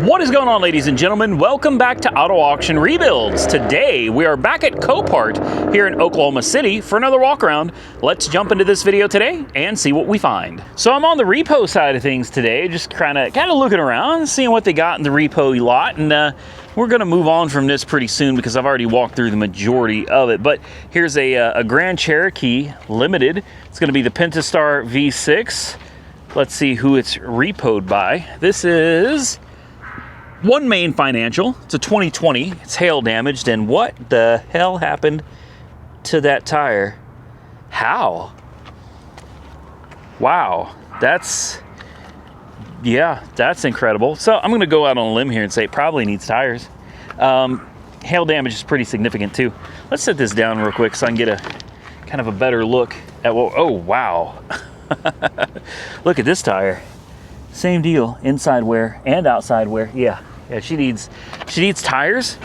What is going on, ladies and gentlemen? Welcome back to Auto Auction Rebuilds. Today we are back at Copart here in Oklahoma City for another walk around. Let's jump into this video today and see what we find. So I'm on the repo side of things today, just kind of looking around, seeing what they got in the repo lot, and we're gonna move on from this pretty soon because I've already walked through the majority of it. But here's a Grand Cherokee Limited. It's gonna be the Pentastar V6. Let's see who it's repoed by. This is One Main Financial. It's a 2020. It's hail damaged, and what the hell happened to that tire? How? Wow, that's incredible. So I'm gonna go out on a limb here and say it probably needs tires. Hail damage is pretty significant too. Let's set this down real quick so I can get a kind of a better look at what, oh wow. Look at this tire. Same deal, inside wear and outside wear. Yeah, she needs tires,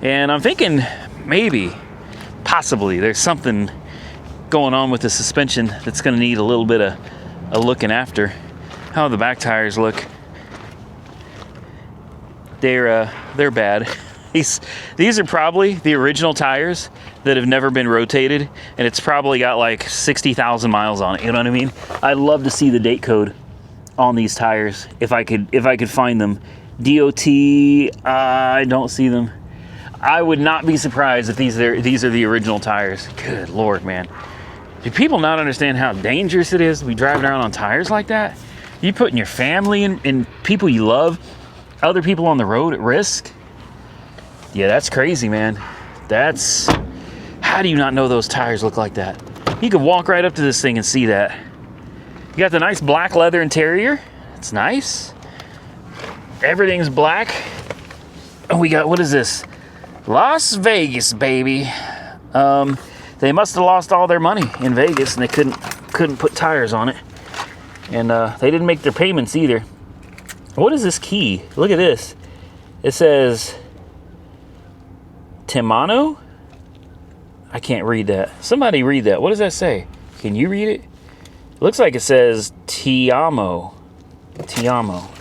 and I'm thinking maybe, possibly, there's something going on with the suspension that's going to need a little bit of looking after. How the back tires look? They're bad. These are probably the original tires that have never been rotated, and it's probably got like 60,000 miles on it. You know what I mean? I'd love to see the date code on these tires if I could find them. DOT, I don't see them. I would not be surprised if these are the original tires. Good Lord, man. Do people not understand how dangerous it is to be driving around on tires like that? You putting your family and people you love, other people on the road at risk? Yeah, that's crazy, man. How do you not know those tires look like that? You could walk right up to this thing and see that. You got the nice black leather interior. It's nice. Everything's black. Oh, we got, what is this? Las Vegas, baby. They must have lost all their money in Vegas and they couldn't put tires on it. And they didn't make their payments either. What is this key? Look at this. It says Timano? I can't read that. Somebody read that. What does that say? Can you read it? Looks like it says Tiamo.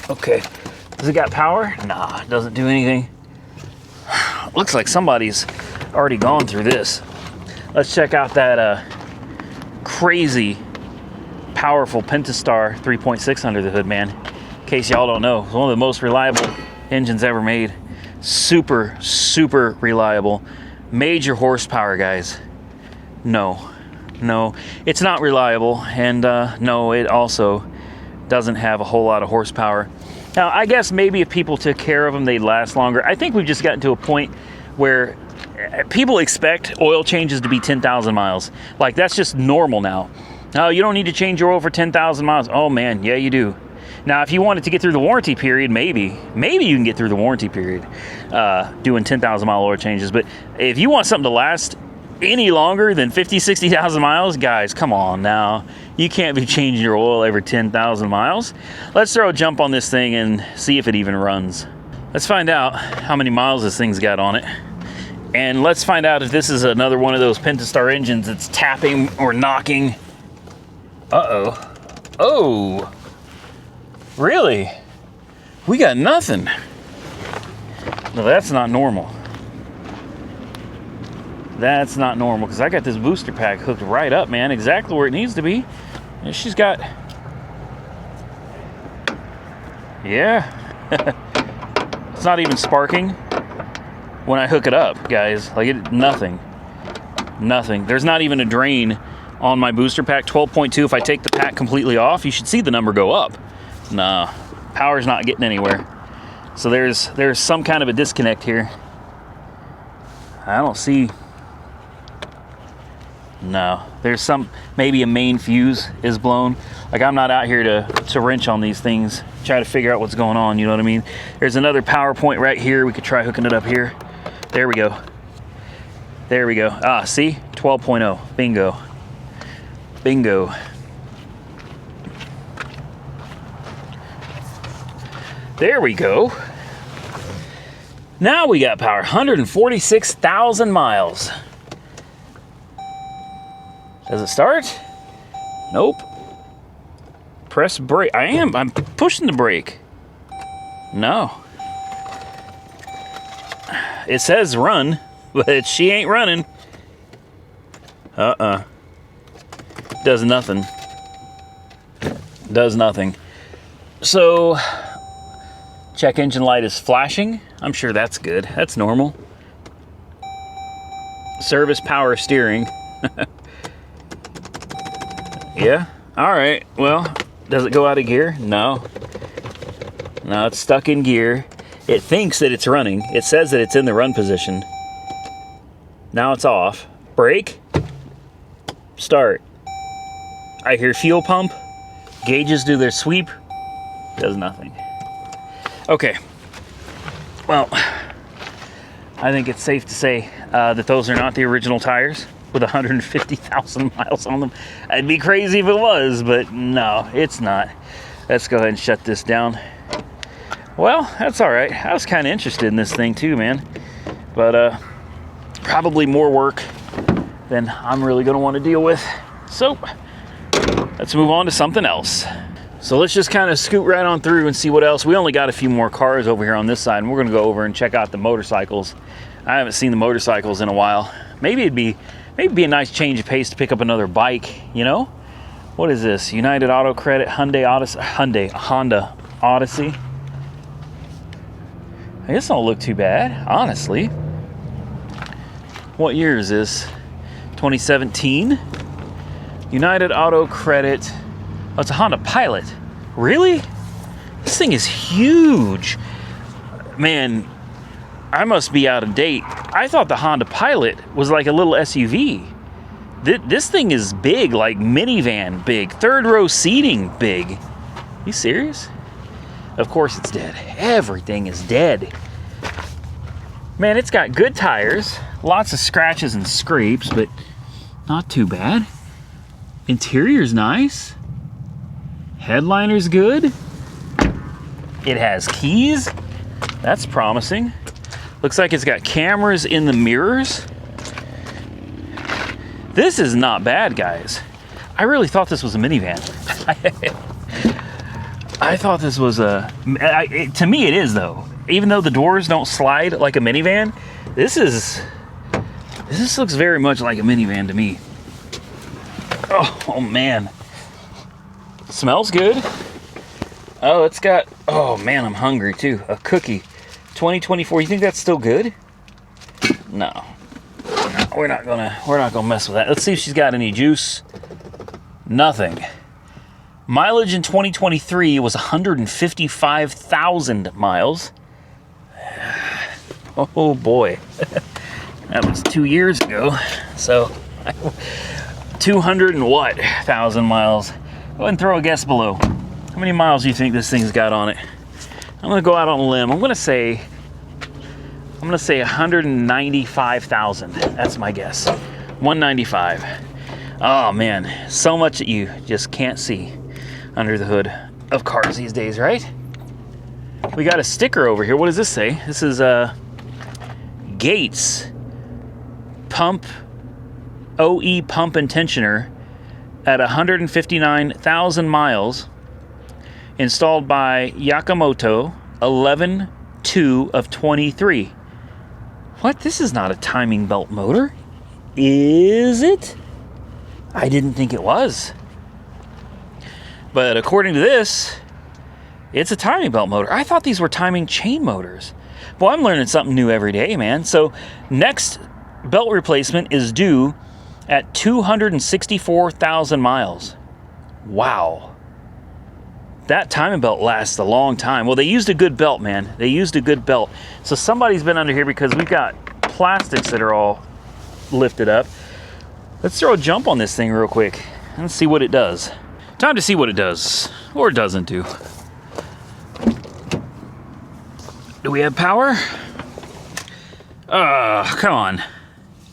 Okay. Does it got power? Nah, it doesn't do anything. Looks like somebody's already gone through this. Let's check out that crazy powerful Pentastar 3.6 under the hood, man. In case y'all don't know, it's one of the most reliable engines ever made. Super, super reliable. Major horsepower, guys. No, it's not reliable, and no, it also doesn't have a whole lot of horsepower. Now, I guess maybe if people took care of them, they'd last longer. I think we've just gotten to a point where people expect oil changes to be 10,000 miles. Like, that's just normal now. Oh, you don't need to change your oil for 10,000 miles. Oh man, yeah, you do. Now, if you wanted to get through the warranty period, maybe you can get through the warranty period doing 10,000 mile oil changes. But if you want something to last any longer than 50, 60,000 miles, guys, come on now. You can't be changing your oil every 10,000 miles. Let's throw a jump on this thing and see if it even runs. Let's find out how many miles this thing's got on it. And let's find out if this is another one of those Pentastar engines that's tapping or knocking. Uh-oh. Oh. Really? We got nothing. No, that's not normal. That's not normal, because I got this booster pack hooked right up, man, exactly where it needs to be. And she's got, yeah. It's not even sparking when I hook it up, guys. Like, nothing. There's not even a drain on my booster pack. 12.2, if I take the pack completely off, you should see the number go up. Nah, power's not getting anywhere. So there's some kind of a disconnect here. I don't see. No, there's maybe a main fuse is blown. Like, I'm not out here to wrench on these things, try to figure out what's going on, you know what I mean? There's another power point right here. We could try hooking it up here. There we go. Ah, see? 12.0. Bingo. There we go. Now we got power. 146,000 miles. Does it start? Nope. Press brake. I'm pushing the brake. No. it says run, but she ain't running. Does nothing. Does nothing. So, check engine light is flashing. I'm sure that's good. That's normal. Service power steering. Yeah. All right. Well, does it go out of gear? No. No, it's stuck in gear. It thinks that it's running. It says that it's in the run position. Now it's off. Brake. Start. I hear fuel pump. Gauges do their sweep. Does nothing. Okay. Well, I think it's safe to say that those are not the original tires with 150,000 miles on them. I'd be crazy if it was, but no, it's not. Let's go ahead and shut this down. Well, that's all right. I was kind of interested in this thing too, man. But probably more work than I'm really going to want to deal with. So let's move on to something else. So let's just kind of scoot right on through and see what else. We only got a few more cars over here on this side, and we're going to go over and check out the motorcycles. I haven't seen the motorcycles in a while. Maybe it'd be a nice change of pace to pick up another bike, you know? What is this? United Auto Credit Honda Odyssey. This don't look too bad, honestly. What year is this? 2017. United Auto Credit. Oh, it's a Honda Pilot. Really? This thing is huge. Man, I must be out of date. I thought the Honda Pilot was like a little SUV. This thing is big, like minivan big. Third row seating big. You serious? Of course it's dead. Everything is dead. Man, it's got good tires. Lots of scratches and scrapes, but not too bad. Interior's nice. Headliner's good. It has keys. That's promising. Looks like it's got cameras in the mirrors. This is not bad, guys. I really thought this was a minivan. I thought this was a... to me, it is, though. Even though the doors don't slide like a minivan, this looks very much like a minivan to me. Oh man. Smells good. Oh, it's got... Oh, man, I'm hungry, too. A cookie. 2024. You think that's still good? No. We're not gonna mess with that. Let's see if she's got any juice. Nothing. Mileage in 2023 was 155,000 miles. Oh boy. That was 2 years ago. So 200 and what? 1,000 miles. Go ahead and throw a guess below. How many miles do you think this thing's got on it? I'm gonna go out on a limb. I'm gonna say 195,000. That's my guess. 195. Oh man, so much that you just can't see under the hood of cars these days, right? We got a sticker over here. What does this say? This is Gates pump OE pump and tensioner at 159,000 miles, installed by Yakamoto, 11/2 of 23. What? This is not a timing belt motor, is it? I didn't think it was. But according to this, it's a timing belt motor. I thought these were timing chain motors. Well, I'm learning something new every day, man. So next belt replacement is due at 264,000 miles. Wow. That timing belt lasts a long time. Well, they used a good belt, man. They used a good belt. So somebody's been under here because we've got plastics that are all lifted up. Let's throw a jump on this thing real quick and see what it does. Time to see what it does, or doesn't do. Do we have power? Come on.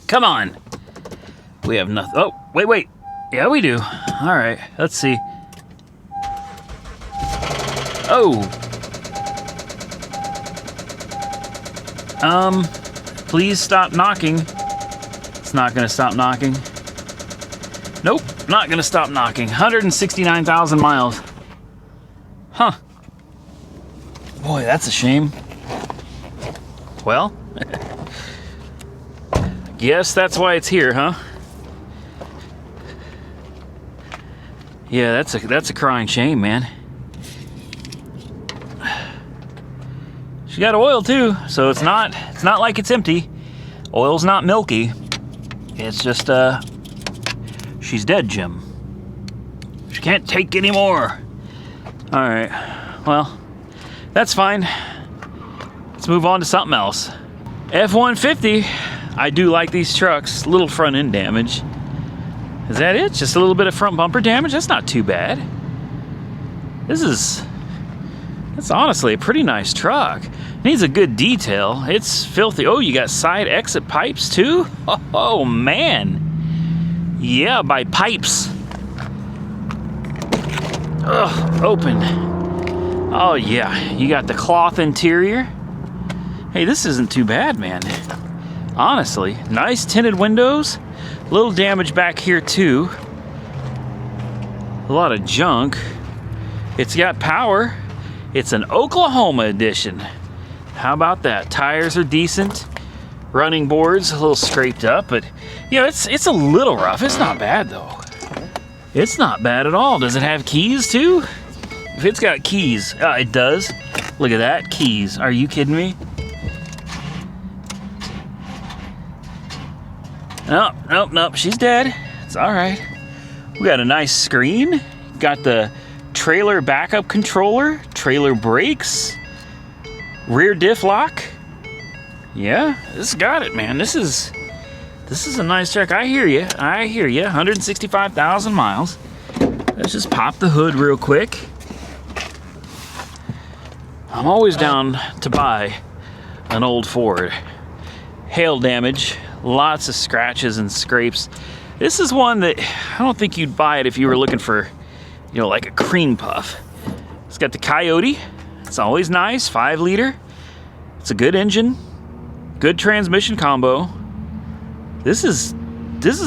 Come on. We have nothing. Oh, wait. Yeah, we do. All right, let's see. Oh. Please stop knocking. It's not gonna stop knocking. Nope, not gonna stop knocking. 169,000 miles. Huh. Boy, that's a shame. Well, Guess that's why it's here, huh? Yeah, that's a crying shame, man. She got oil too, so it's not like it's empty. Oil's not milky. It's just she's dead, Jim. She can't take any more. All right, well, that's fine. Let's move on to something else. F-150. I do like these trucks. Little front end damage. Is that it? Just a little bit of front bumper damage? That's not too bad. That's honestly a pretty nice truck. Needs a good detail. It's filthy. Oh, you got side exit pipes too? Oh man. Yeah, by pipes. Ugh, open. Oh yeah, you got the cloth interior. Hey, this isn't too bad, man. Honestly, nice tinted windows. Little damage back here too. A lot of junk. It's got power. It's an Oklahoma edition. How about that? Tires are decent. Running boards a little scraped up, but you know, it's a little rough. It's not bad though. It's not bad at all. Does it have keys too? If it's got keys, it does. Look at that, keys. Are you kidding me? Nope, she's dead. It's all right. We got a nice screen. Got the trailer backup controller, trailer brakes, rear diff lock. Yeah, this got it, man. This is a nice truck. I hear you. 165,000 miles. Let's just pop the hood real quick. I'm always down to buy an old Ford. Hail damage. Lots of scratches and scrapes. This is one that I don't think you'd buy it if you were looking for, you know, like a cream puff. It's got the Coyote. It's always nice, 5 liter. It's a good engine, good transmission combo. This is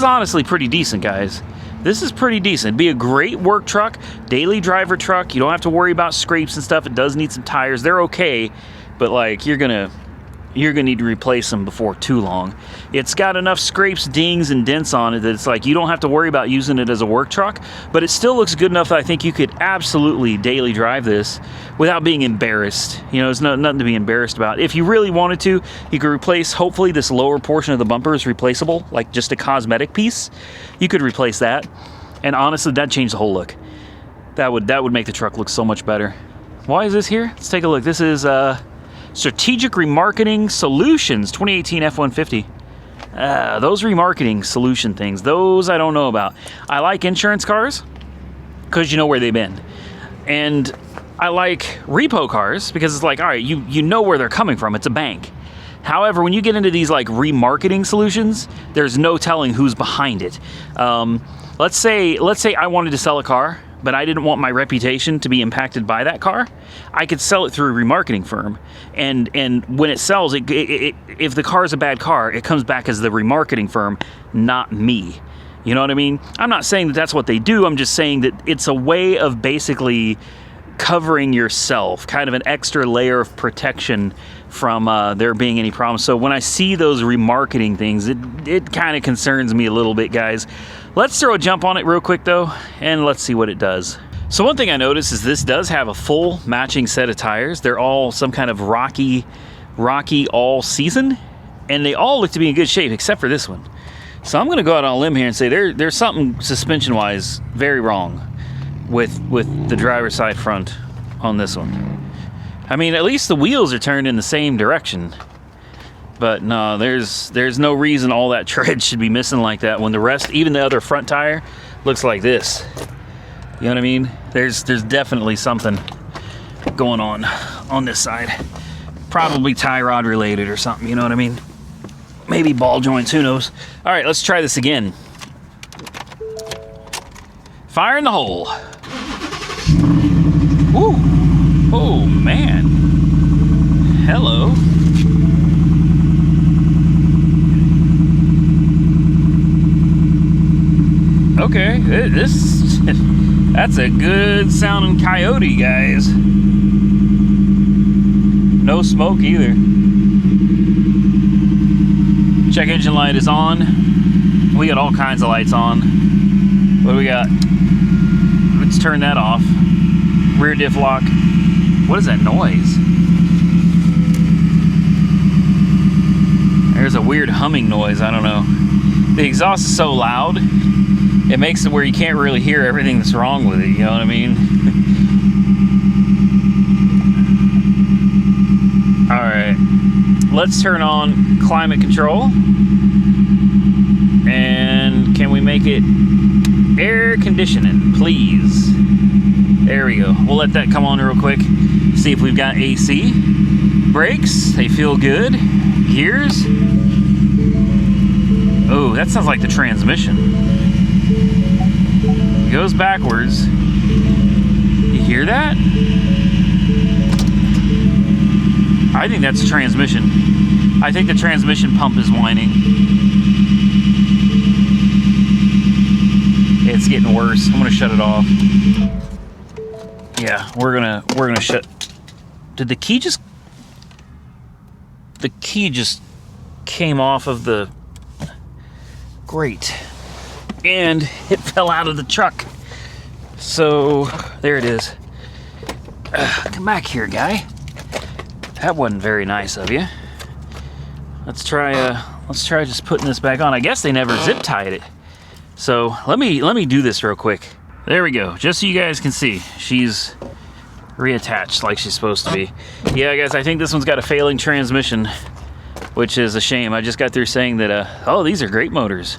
honestly pretty decent, guys. This is pretty decent. It'd be a great work truck, daily driver truck. You don't have to worry about scrapes and stuff. It does need some tires. They're okay, but like you're gonna need to replace them before too long. It's got enough scrapes, dings, and dents on it that it's like you don't have to worry about using it as a work truck, but it still looks good enough that I think you could absolutely daily drive this without being embarrassed. You know, there's nothing to be embarrassed about. If you really wanted to, you could replace, hopefully this lower portion of the bumper is replaceable, like just a cosmetic piece. You could replace that, and honestly, that'd change the whole look. That would make the truck look so much better. Why is this here? Let's take a look. This is Strategic Remarketing Solutions 2018 F-150. Those remarketing solution things, those I don't know about. I like insurance cars because you know where they've been. And I like repo cars because it's like, all right, you know where they're coming from. It's a bank. However, when you get into these like remarketing solutions, there's no telling who's behind it. Let's say I wanted to sell a car, but I didn't want my reputation to be impacted by that car. I could sell it through a remarketing firm, and when it sells, if the car is a bad car, it comes back as the remarketing firm, not me. You know what I mean? I'm not saying that that's what they do. I'm just saying that it's a way of basically covering yourself, kind of an extra layer of protection from there being any problems. So when I see those remarketing things, it kind of concerns me a little bit, guys. Let's throw a jump on it real quick though, and let's see what it does. So one thing I noticed is this does have a full matching set of tires. They're all some kind of Rocky all season, and they all look to be in good shape except for this one. So I'm gonna go out on a limb here and say there's something suspension wise very wrong with the driver's side front on this one. I mean, at least the wheels are turned in the same direction. But no, there's no reason all that tread should be missing like that when the rest, even the other front tire, looks like this. You know what I mean? There's definitely something going on this side. Probably tie rod related or something, you know what I mean? Maybe ball joints, who knows? All right, let's try this again. Fire in the hole. Woo! Oh, man. Hello. Okay, that's a good sounding Coyote, guys. No smoke either. Check engine light is on. We got all kinds of lights on. What do we got? Let's turn that off. Rear diff lock. What is that noise? There's a weird humming noise, I don't know. The exhaust is so loud, it makes it where you can't really hear everything that's wrong with it, you know what I mean? Alright, let's turn on climate control. And can we make it air conditioning, please? There we go. We'll let that come on real quick. See if we've got AC. Brakes, they feel good. Gears. Oh, that sounds like the transmission. It goes backwards. You hear that? I think that's a transmission. I think the transmission pump is whining. It's getting worse. I'm gonna shut it off. Yeah, we're gonna shut. Did the key just? The key just came off of the. Great. And it fell out of the truck. So there it is. Come back here, guy. That wasn't very nice of you. Let's try just putting this back on. I guess they never zip tied it. So let me do this real quick. There we go. Just so you guys can see, she's reattached like she's supposed to be. Yeah, guys, I think this one's got a failing transmission, which is a shame. I just got through saying that, oh, these are great motors.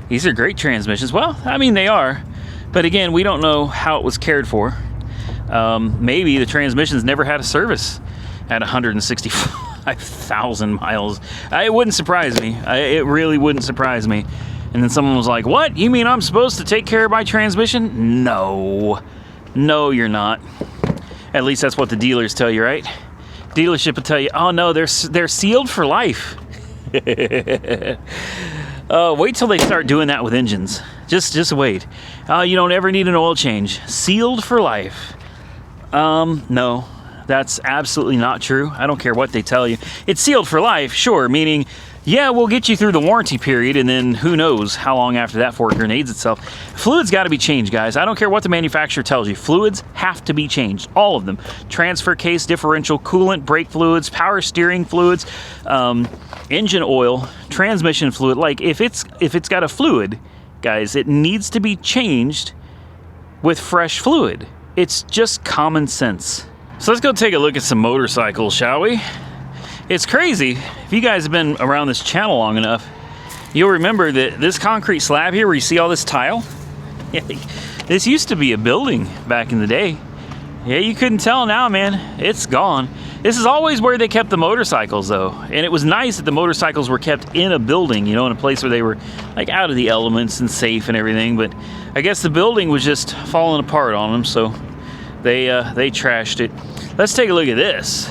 These are great transmissions. Well, I mean, they are. But again, we don't know how it was cared for. Maybe the transmission's never had a service at 165,000 miles. It wouldn't surprise me. It really wouldn't surprise me. And then someone was like, what? You mean I'm supposed to take care of my transmission? No. No, you're not. At least that's what the dealers tell you, right? Dealership will tell you, oh no, they're sealed for life. Wait till they start doing that with engines. Just wait. You don't ever need an oil change. Sealed for life. No, that's absolutely not true. I don't care what they tell you. It's sealed for life, sure, meaning, yeah, we'll get you through the warranty period, and then who knows how long after that before it grenades itself. Fluids got to be changed, guys. I don't care what the manufacturer tells you. Fluids have to be changed, all of them. Transfer case, differential, coolant, brake fluids, power steering fluids, engine oil, transmission fluid. Like if it's got a fluid, guys, it needs to be changed with fresh fluid. It's just common sense. So let's go take a look at some motorcycles, shall we? It's crazy. If you guys have been around this channel long enough, you'll remember that this concrete slab here where you see all this tile, this used to be a building back in the day. Yeah, you couldn't tell now, man. It's gone. This is always where they kept the motorcycles, though. And it was nice that the motorcycles were kept in a building, you know, in a place where they were like out of the elements and safe and everything. But I guess the building was just falling apart on them, so they trashed it. Let's take a look at this.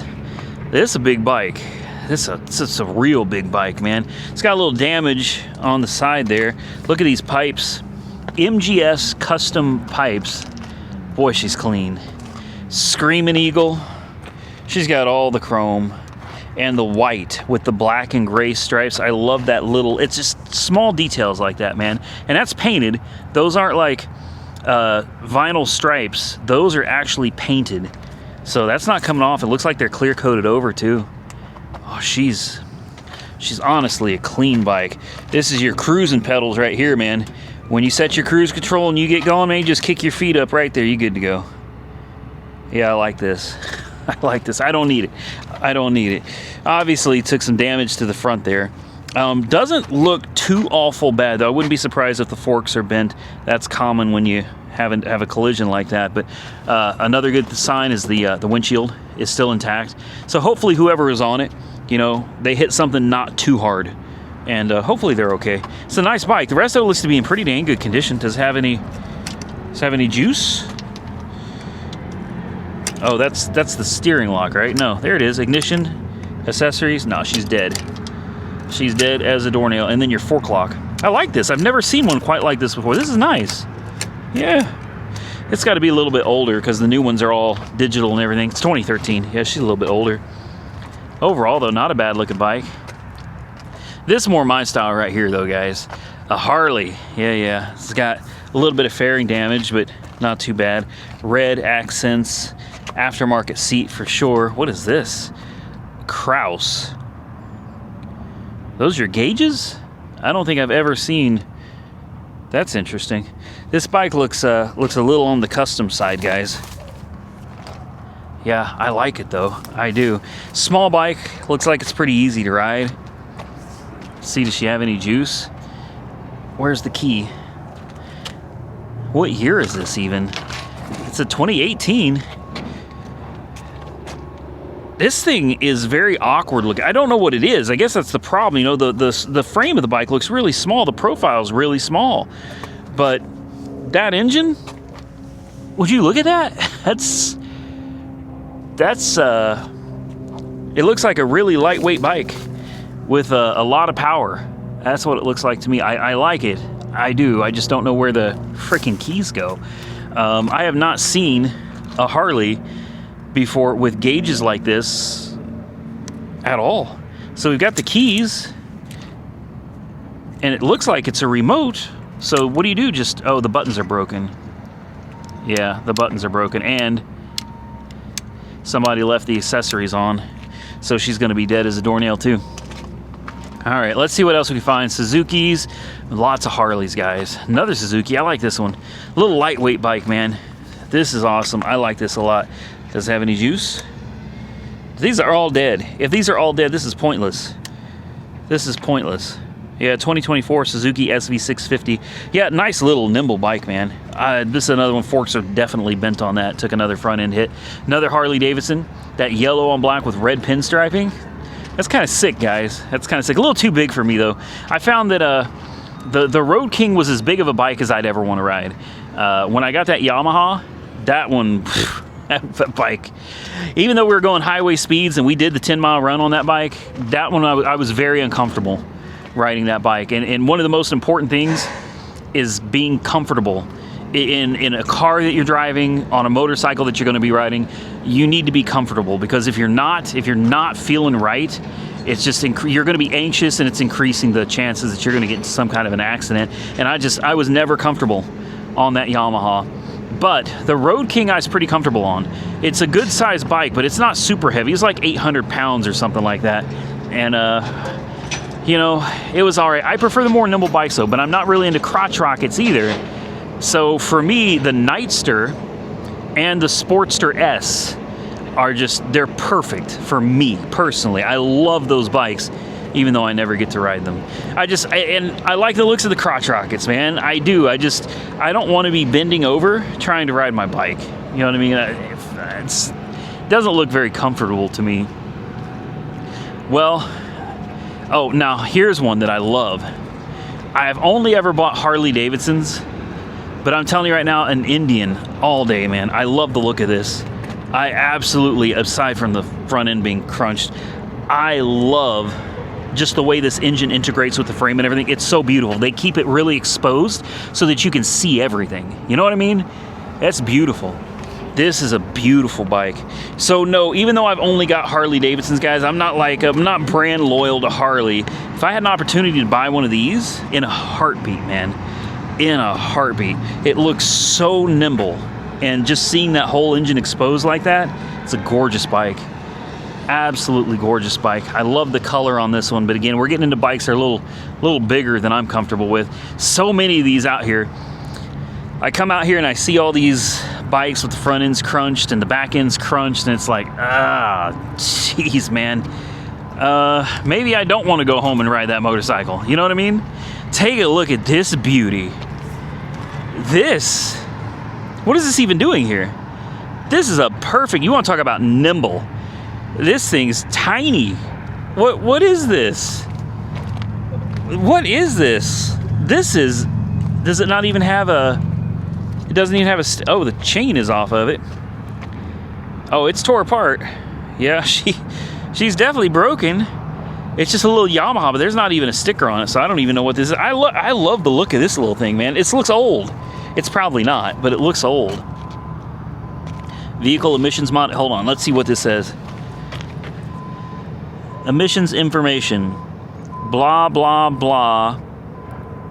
This is a big bike. This is a real big bike, man. It's got a little damage on the side there. Look at these pipes. MGS custom pipes. Boy, she's clean. Screaming Eagle. She's got all the chrome and the white with the black and gray stripes. I love that little, it's just small details like that, man. And that's painted. Those aren't like vinyl stripes. Those are actually painted. So that's not coming off. It looks like they're clear coated over too. Oh, she's honestly a clean bike. This is your cruising pedals right here, man. When you set your cruise control and you get going, man, you just kick your feet up right there. You're good to go. Yeah, I like this. I like this. I don't need it. I don't need it. Obviously, it took some damage to the front there. Doesn't look too awful bad, though. I wouldn't be surprised if the forks are bent. That's common when you have a collision like that. But another good sign is the windshield is still intact. So hopefully whoever is on it, you know, they hit something not too hard. And hopefully they're okay. It's a nice bike. The rest of it looks to be in pretty dang good condition. Does it have any juice? Oh, that's the steering lock, right? No, there it is. Ignition, accessories. No, she's dead. She's dead as a doornail. And then your fork lock. I like this. I've never seen one quite like this before. This is nice. Yeah. It's got to be a little bit older because the new ones are all digital and everything. It's 2013. Yeah, she's a little bit older. Overall, though, not a bad looking bike. This is more my style right here, though, guys. A Harley. Yeah. It's got a little bit of fairing damage, but not too bad. Red accents. Aftermarket seat for sure. What is this? Kraus. Those are your gauges? I don't think I've ever seen. That's interesting. This bike looks a little on the custom side, guys. Yeah, I like it though. I do. Small bike. Looks like it's pretty easy to ride. See, does she have any juice? Where's the key? What year is this even? It's a 2018. This thing is very awkward looking. I don't know what it is. I guess that's the problem. You know, the frame of the bike looks really small. The profile is really small. But that engine, would you look at that? That's it looks like a really lightweight bike with a lot of power. That's what it looks like to me. I like it. I do. I just don't know where the freaking keys go. I have not seen a Harley before with gauges like this at all. So we've got the keys, and it looks like it's a remote. So what do? Just, oh, the buttons are broken. Yeah, the buttons are broken, and somebody left the accessories on, so she's gonna be dead as a doornail too. All right, let's see what else we can find. Suzuki's, lots of Harleys, guys. Another Suzuki. I like this one. A little lightweight bike, man. This is awesome. I like this a lot. Does it have any juice? These are all dead. If these are all dead, this is pointless. This is pointless. Yeah, 2024 Suzuki SV650. Yeah, nice little nimble bike, man. This is another one. Forks are definitely bent on that. Took another front end hit. Another Harley Davidson. That yellow on black with red pinstriping. That's kind of sick, guys. That's kind of sick. A little too big for me, though. I found that the Road King was as big of a bike as I'd ever want to ride. When I got that Yamaha, that one... that bike, even though we were going highway speeds and we did the 10-mile run on that bike, that one I was very uncomfortable riding that bike. And one of the most important things is being comfortable in a car that you're driving, on a motorcycle that you're going to be riding. You need to be comfortable, because if you're not feeling right, it's just you're going to be anxious, and it's increasing the chances that you're going to get into some kind of an accident. And I was never comfortable on that Yamaha. But the Road King I was pretty comfortable on. It's a good sized bike, but it's not super heavy. It's like 800 pounds or something like that. And, you know, it was all right. I prefer the more nimble bikes, though, but I'm not really into crotch rockets either. So for me, the Nightster and the Sportster S are they're perfect for me personally. I love those bikes, even though I never get to ride them. And I like the looks of the crotch rockets, man. I do. I don't want to be bending over trying to ride my bike. You know what I mean? It doesn't look very comfortable to me. Well, oh, now here's one that I love. I've only ever bought Harley Davidsons, but I'm telling you right now, an Indian all day, man. I love the look of this. I absolutely, aside from the front end being crunched, I love just the way this engine integrates with the frame and everything. It's so beautiful. They keep it really exposed so that you can see everything. You know what I mean? That's beautiful. This is a beautiful bike. So no, even though I've only got Harley Davidsons, guys, I'm not brand loyal to Harley. If I had an opportunity to buy one of these, in a heartbeat, man, in a heartbeat. It looks so nimble, and just seeing that whole engine exposed like that, it's a gorgeous bike. Absolutely gorgeous bike. I love the color on this one, but again, we're getting into bikes that are a little bigger than I'm comfortable with. So many of these out here. I come out here and I see all these bikes with the front ends crunched and the back ends crunched, and it's like, jeez, man. Maybe I don't want to go home and ride that motorcycle. You know what I mean? Take a look at this beauty. What is this even doing here? This is a perfect, you want to talk about nimble. This thing's tiny. What is this? What is this? Does it not even have it doesn't even have oh, the chain is off of it. Oh, it's tore apart. Yeah, she's definitely broken. It's just a little Yamaha, but there's not even a sticker on it, so I don't even know what this is. I love the look of this little thing, man. It looks old. It's probably not, but it looks old. Vehicle emissions mod. Hold on, let's see what this says. Emissions information. blah, blah, blah.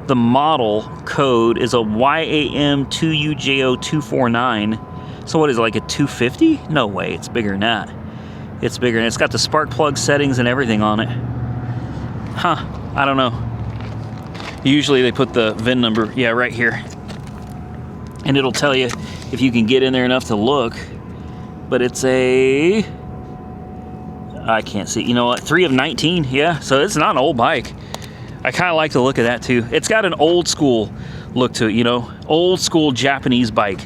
The model code is a YAM2UJO249. So what is it, like a 250? No way, it's bigger than that. It's bigger, and it's got the spark plug settings and everything on it. Huh, I don't know. Usually they put the VIN number, yeah, right here. And it'll tell you if you can get in there enough to look. But it's a... I can't see. You know what? 3 of 19. Yeah, so it's not an old bike. I kind of like the look of that too. It's got an old school look to it, you know? Old school Japanese bike.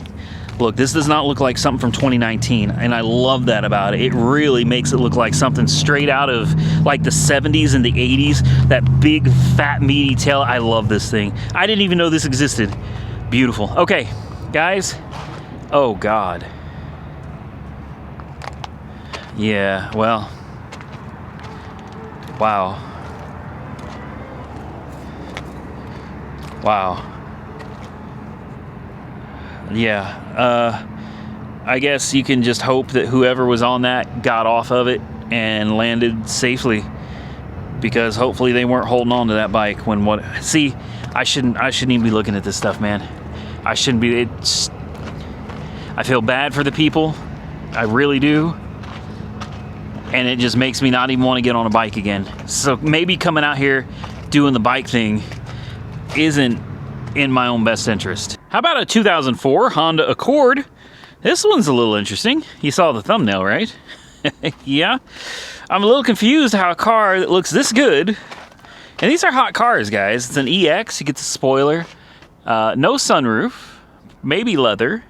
Look, this does not look like something from 2019, and I love that about it. It really makes it look like something straight out of like the 70s and the 80s. That big, fat, meaty tail. I love this thing. I didn't even know this existed. Beautiful. Okay, guys. Oh, God. Yeah, well. Wow. Wow. Yeah, I guess you can just hope that whoever was on that got off of it and landed safely, because hopefully they weren't holding on to that bike when what... See, I shouldn't even be looking at this stuff, man. I shouldn't be. I feel bad for the people. I really do. And it just makes me not even want to get on a bike again. So maybe coming out here doing the bike thing isn't in my own best interest. How about a 2004 Honda Accord? This one's a little interesting. You saw the thumbnail, right? Yeah. I'm a little confused how a car that looks this good, and these are hot cars, guys. It's an EX. You get the spoiler. No sunroof. Maybe leather.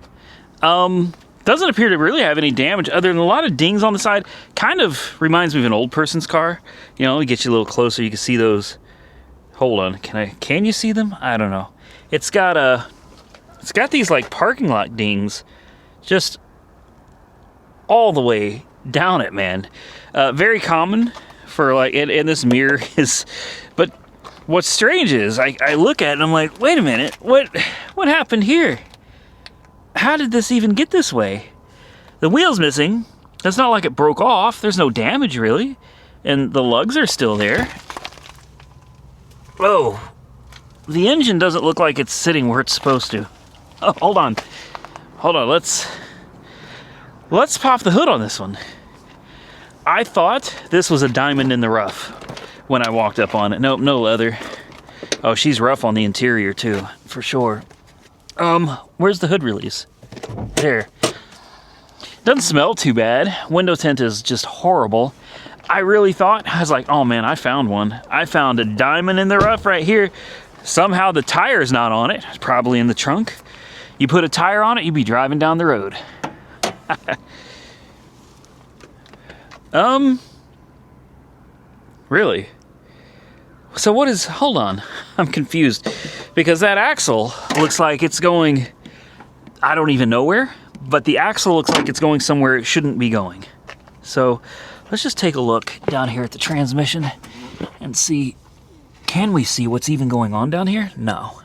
Doesn't appear to really have any damage other than a lot of dings on the side. Kind of reminds me of an old person's car. You know, it gets you a little closer. You can see those. Hold on. Can you see them? I don't know. It's got these like parking lot dings just all the way down it, man. Very common for like, and this mirror is, but what's strange is I look at it and I'm like, wait a minute, what happened here? How did this even get this way? The wheel's missing. It's not like it broke off. There's no damage really. And the lugs are still there. Oh. The engine doesn't look like it's sitting where it's supposed to. Oh, hold on. Let's pop the hood on this one. I thought this was a diamond in the rough when I walked up on it. Nope, no leather. Oh, she's rough on the interior too, for sure. Where's the hood release? There. Doesn't smell too bad. Window tint is just horrible. I really thought, I was like, oh man, I found one. I found a diamond in the rough right here. Somehow the tire's not on it. It's probably in the trunk. You put a tire on it, you'd be driving down the road. Really? So what is, hold on, I'm confused. Because that axle looks like it's going, I don't even know where, but the axle looks like it's going somewhere it shouldn't be going. So let's just take a look down here at the transmission and see. Can we see what's even going on down here? No.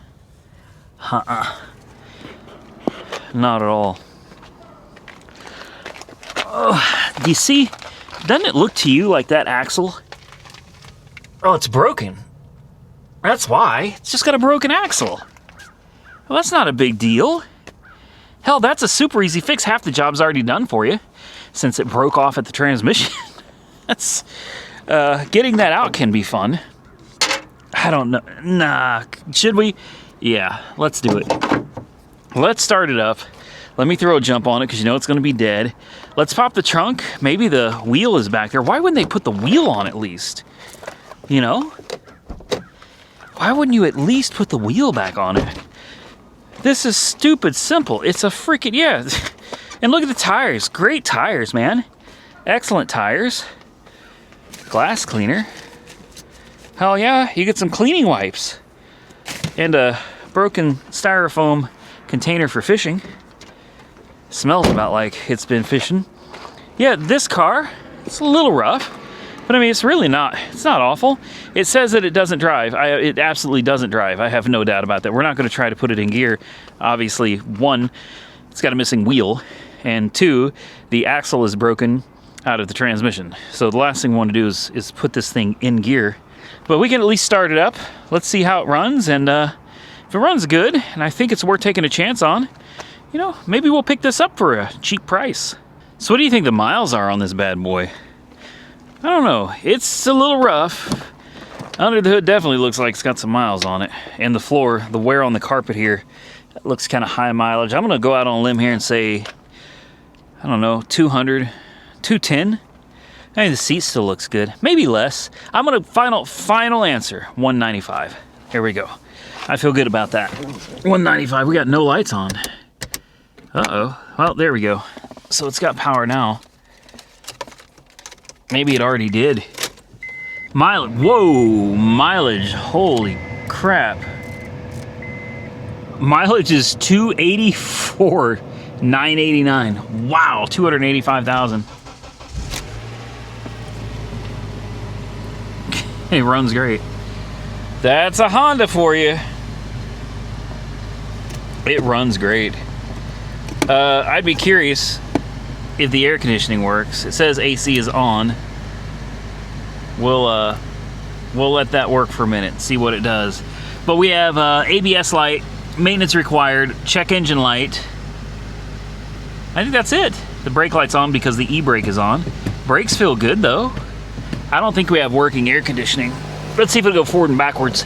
Not at all. Oh, do you see? Doesn't it look to you like that axle? Oh, it's broken. That's why. It's just got a broken axle. Well, that's not a big deal. Hell, that's a super easy fix. Half the job's already done for you since it broke off at the transmission. That's getting that out can be fun. I don't know. Nah, should we? Yeah, let's do it. Let's start it up. Let me throw a jump on it because you know it's going to be dead. Let's pop the trunk. Maybe the wheel is back there. Why wouldn't they put the wheel on at least? You know? Why wouldn't you at least put the wheel back on it? This is stupid simple. It's a freaking, yeah. And look at the tires. Great tires, man. Excellent tires. Glass cleaner. Hell yeah, you get some cleaning wipes. And a broken styrofoam container for fishing. Smells about like it's been fishing. Yeah, this car, it's a little rough. But I mean, it's really not, it's not awful. It says that it doesn't drive. It absolutely doesn't drive. I have no doubt about that. We're not going to try to put it in gear. Obviously, one, it's got a missing wheel. And two, the axle is broken out of the transmission. So the last thing we want to do is put this thing in gear. But we can at least start it up. Let's see how it runs, and if it runs good, and I think it's worth taking a chance on, you know, maybe we'll pick this up for a cheap price. So what do you think the miles are on this bad boy? I don't know. It's a little rough. Under the hood definitely looks like it's got some miles on it. And the floor, the wear on the carpet here, looks kind of high mileage. I'm going to go out on a limb here and say, I don't know, 200, 210. I mean, the seat still looks good. Maybe less. I'm going to final answer, 195. Here we go. I feel good about that. 195. We got no lights on. Uh-oh. Well, there we go. So it's got power now. Maybe it already did. Mileage. Whoa, mileage. Holy crap. Mileage is 284, 989. Wow, 285,000. It runs great. That's a Honda for you. It runs great. I'd be curious if the air conditioning works. It says AC is on. We'll let that work for a minute, see what it does. But we have ABS light, maintenance required, check engine light. I think that's it. The brake light's on because the e-brake is on. Brakes feel good though. I don't think we have working air conditioning. Let's see if it'll go forward and backwards.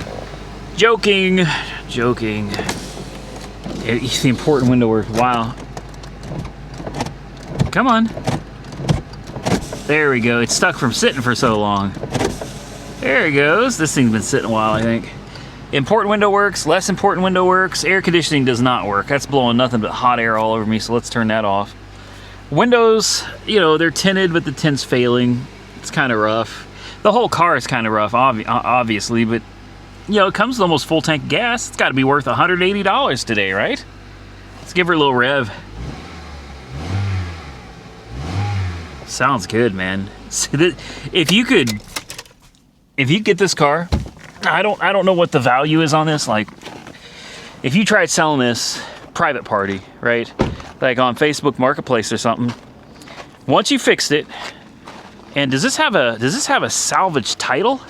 Joking. The important window work. Wow. Come on. There we go. It's stuck from sitting for so long. There it goes. This thing's been sitting a while, I think. Important window works, less important window works. Air conditioning does not work. That's blowing nothing but hot air all over me, so let's turn that off. Windows, you know, they're tinted, but the tint's failing. It's kind of rough. The whole car is kind of rough, obviously, but, you know, it comes with almost full tank of gas. It's got to be worth $180 today, right? Let's give her a little rev. Sounds good, man. If you get this car, I don't know what the value is on this. Like, if you tried selling this private party, right? Like on Facebook Marketplace or something. Once you fixed it, and does this have a salvage title?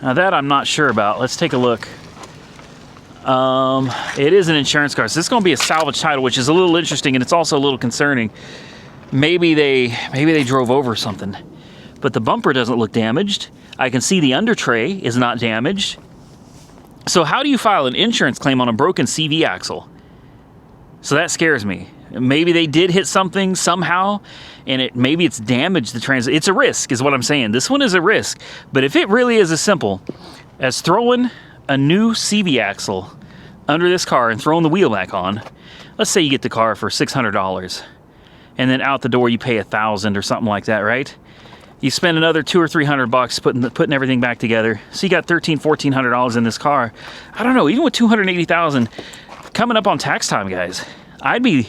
Now that I'm not sure about. Let's take a look. It is an insurance car, so this is going to be a salvage title, which is a little interesting, and it's also a little concerning. Maybe they drove over something, but the bumper doesn't look damaged. I can see the under tray is not damaged. So how do you file an insurance claim on a broken CV axle? So that scares me. Maybe they did hit something somehow, and maybe it's damaged the transit. It's a risk, is what I'm saying. This one is a risk. But if it really is as simple as throwing a new CV axle under this car and throwing the wheel back on, let's say you get the car for $600. And then out the door you pay $1,000 or something like that, right? You spend another $200 or $300 putting everything back together. So you got $1,300, $1,400 in this car. I don't know, even with $280,000 coming up on tax time, guys, I'd be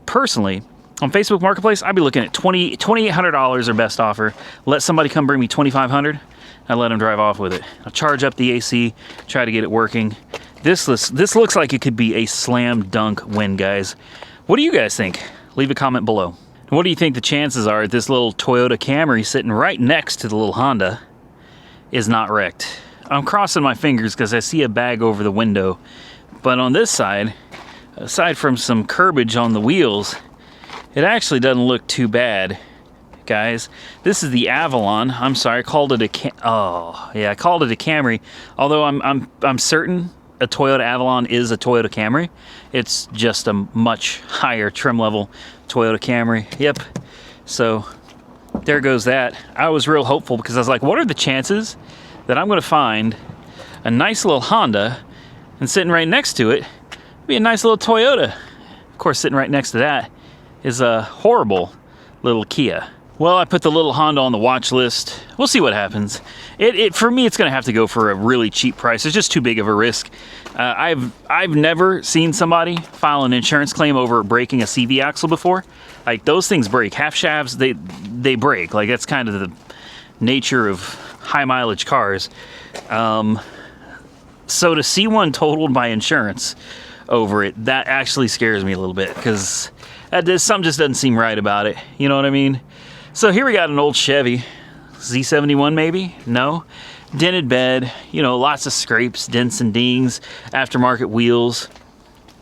personally on Facebook Marketplace. I'd be looking at $2,800 or best offer. Let somebody come bring me $2,500. I let them drive off with it. I'll charge up the AC, try to get it working. This looks like it could be a slam dunk win, guys. What do you guys think? Leave a comment below. What do you think the chances are that this little Toyota Camry sitting right next to the little Honda is not wrecked? I'm crossing my fingers because I see a bag over the window. But on this side, aside from some curbage on the wheels, it actually doesn't look too bad, guys. This is the Avalon. I'm sorry, I called it I called it a Camry. Although I'm certain a Toyota Avalon is a Toyota Camry. It's just a much higher trim level Toyota Camry. Yep. So there goes that. I was real hopeful because I was like, what are the chances that I'm going to find a nice little Honda and sitting right next to it be a nice little Toyota? Of course, sitting right next to that is a horrible little Kia. Well, I put the little Honda on the watch list. We'll see what happens. For me, it's going to have to go for a really cheap price. It's just too big of a risk. I've never seen somebody file an insurance claim over breaking a CV axle before. Like, those things break. Half shafts, they break. Like, that's kind of the nature of high mileage cars. So to see one totaled by insurance over it, that actually scares me a little bit because something just doesn't seem right about it. You know what I mean? So here we got an old Chevy. Z71 maybe? No. Dented bed, you know, lots of scrapes, dents and dings, aftermarket wheels.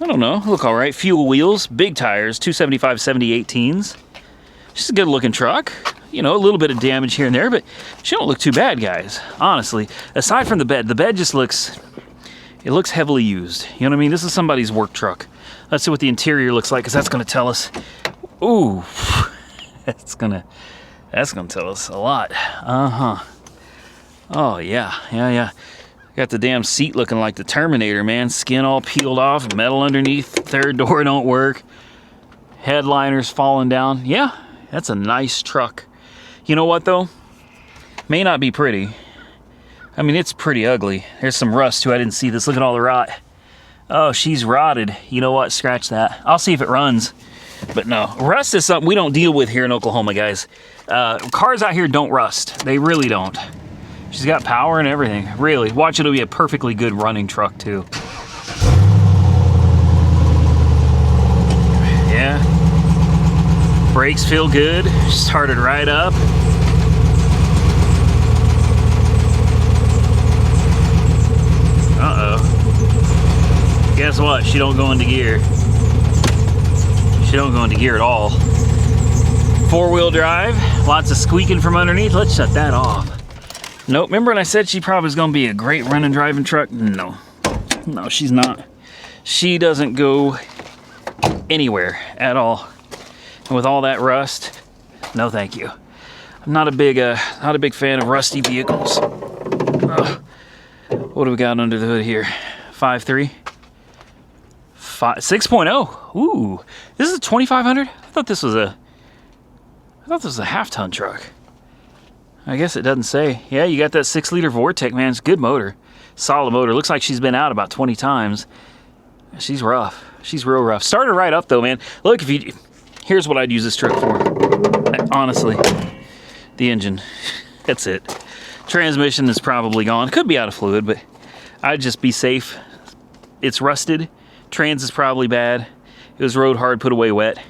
I don't know, look all right. Fuel wheels, big tires, 275 70/18s. She's a good looking truck. You know, a little bit of damage here and there, but she don't look too bad, guys. Honestly, aside from the bed just looks, it looks heavily used. You know what I mean? This is somebody's work truck. Let's see what the interior looks like, because that's gonna tell us. Ooh, that's gonna tell us a lot. Oh yeah. Got the damn seat looking like the Terminator, man. Skin all peeled off, metal underneath, third door don't work. Headliners falling down. Yeah, that's a nice truck. You know what though? May not be pretty. I mean, it's pretty ugly. There's some rust too, I didn't see this. Look at all the rot. Oh, she's rotted. You know what, scratch that. I'll see if it runs. But no, rust is something we don't deal with here in Oklahoma, guys. Cars out here don't rust. They really don't. She's got power and everything, really. Watch, it'll be a perfectly good running truck too. Yeah. Brakes feel good. Started right up. Uh-oh. Guess what? She don't go into gear. She don't go into gear at all. Four-wheel drive. Lots of squeaking from underneath. Let's shut that off. Nope, remember when I said she probably was going to be a great running driving truck? No. No, she's not. She doesn't go anywhere at all. And with all that rust, no thank you. I'm not a big fan of rusty vehicles. Ugh. What do we got under the hood here? 5.3? 6.0. Ooh, this is a 2500? I thought this was a half-ton truck. I guess it doesn't say. Yeah, you got that 6-liter Vortec, man. It's a good motor. Solid motor. Looks like she's been out about 20 times. She's rough. She's real rough. Started right up, though, man. Look, here's what I'd use this truck for. Honestly. The engine. That's it. Transmission is probably gone. Could be out of fluid, but I'd just be safe. It's rusted. Trans is probably bad. It was rode hard, put away wet.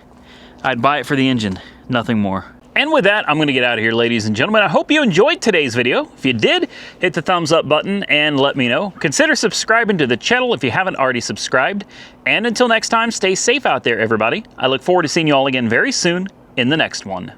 I'd buy it for the engine. Nothing more. And with that, I'm going to get out of here, ladies and gentlemen. I hope you enjoyed today's video. If you did, hit the thumbs up button and let me know. Consider subscribing to the channel if you haven't already subscribed. And until next time, stay safe out there, everybody. I look forward to seeing you all again very soon in the next one.